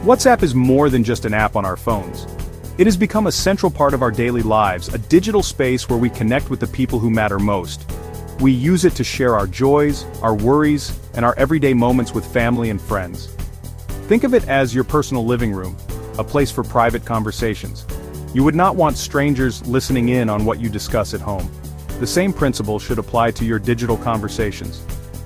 WhatsApp is more than just an app on our phones. It has become a central part of our daily lives, a digital space where we connect with the people who matter most. We use it to share our joys, our worries, and our everyday moments with family and friends. Think of it as your personal living room, a place for private conversations. You would not want strangers listening in on what you discuss at home. The same principle should apply to your digital conversations.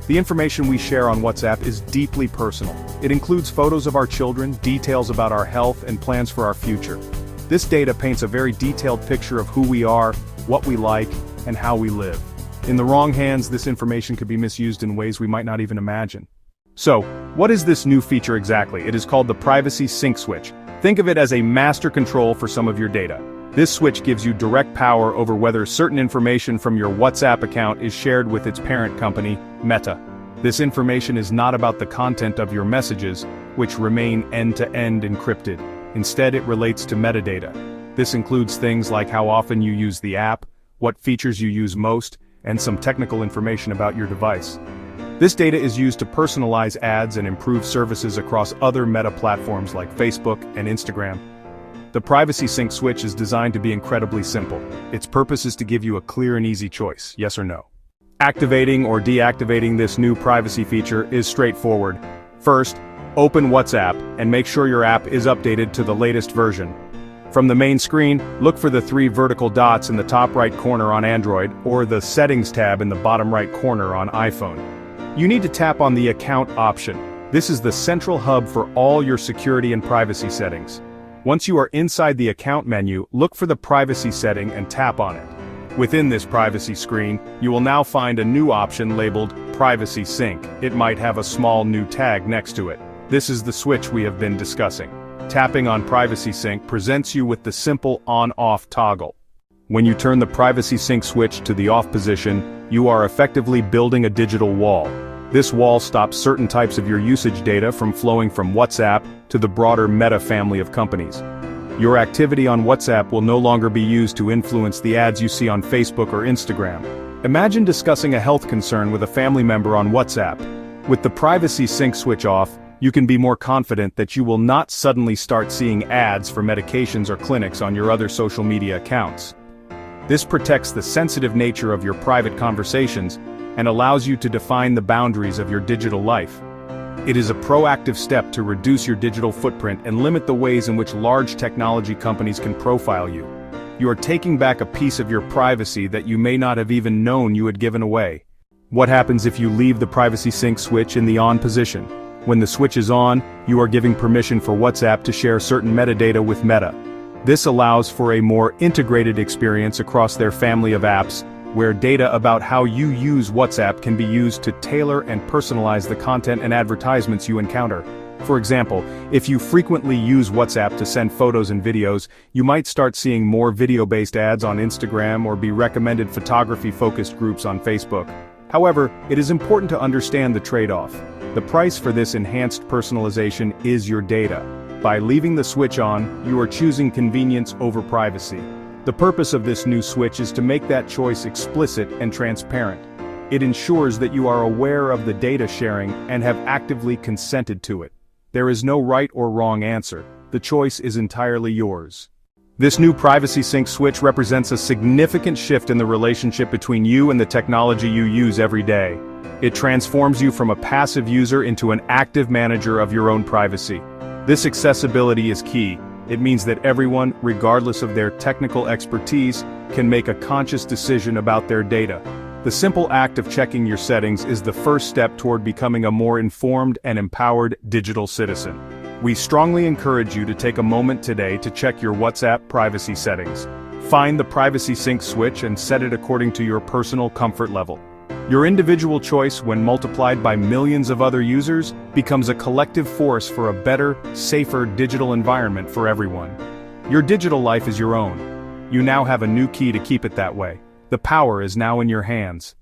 The information we share on WhatsApp is deeply personal. It includes photos of our children, details about our health, and plans for our future. This data paints a very detailed picture of who we are, what we like, and how we live. In the wrong hands, this information could be misused in ways we might not even imagine. So, what is this new feature exactly? It is called the Privacy Sync Switch. Think of it as a master control for some of your data. This switch gives you direct power over whether certain information from your WhatsApp account is shared with its parent company, Meta. This information is not about the content of your messages, which remain end-to-end encrypted. Instead, it relates to metadata. This includes things like how often you use the app, what features you use most, and some technical information about your device. This data is used to personalize ads and improve services across other Meta platforms like Facebook and Instagram. The Privacy Sync Switch is designed to be incredibly simple. Its purpose is to give you a clear and easy choice, yes or no. Activating or deactivating this new privacy feature is straightforward. First, open WhatsApp and make sure your app is updated to the latest version. From the main screen, look for the 3 vertical dots in the top right corner on Android or the Settings tab in the bottom right corner on iPhone. You need to tap on the Account option. This is the central hub for all your security and privacy settings. Once you are inside the Account menu, look for the Privacy setting and tap on it. Within this privacy screen, you will now find a new option labeled Privacy Sync. It might have a small new tag next to it. This is the switch we have been discussing. Tapping on Privacy Sync presents you with the simple on-off toggle. When you turn the Privacy Sync switch to the off position, you are effectively building a digital wall. This wall stops certain types of your usage data from flowing from WhatsApp to the broader Meta family of companies. Your activity on WhatsApp will no longer be used to influence the ads you see on Facebook or Instagram. Imagine discussing a health concern with a family member on WhatsApp. With the Privacy Sync switch off, you can be more confident that you will not suddenly start seeing ads for medications or clinics on your other social media accounts. This protects the sensitive nature of your private conversations and allows you to define the boundaries of your digital life. It is a proactive step to reduce your digital footprint and limit the ways in which large technology companies can profile you. You are taking back a piece of your privacy that you may not have even known you had given away. What happens if you leave the Privacy Sync switch in the on position? When the switch is on, you are giving permission for WhatsApp to share certain metadata with Meta. This allows for a more integrated experience across their family of apps, where data about how you use WhatsApp can be used to tailor and personalize the content and advertisements you encounter. For example, if you frequently use WhatsApp to send photos and videos, you might start seeing more video-based ads on Instagram or be recommended photography-focused groups on Facebook. However, it is important to understand the trade-off. The price for this enhanced personalization is your data. By leaving the switch on, you are choosing convenience over privacy. The purpose of this new switch is to make that choice explicit and transparent. It ensures that you are aware of the data sharing and have actively consented to it. There is no right or wrong answer. The choice is entirely yours. This new Privacy Sync switch represents a significant shift in the relationship between you and the technology you use every day. It transforms you from a passive user into an active manager of your own privacy. This accessibility is key. It means that everyone, regardless of their technical expertise, can make a conscious decision about their data. The simple act of checking your settings is the first step toward becoming a more informed and empowered digital citizen. We strongly encourage you to take a moment today to check your WhatsApp privacy settings. Find the Privacy Sync switch and set it according to your personal comfort level. Your individual choice, when multiplied by millions of other users, becomes a collective force for a better, safer digital environment for everyone. Your digital life is your own. You now have a new key to keep it that way. The power is now in your hands.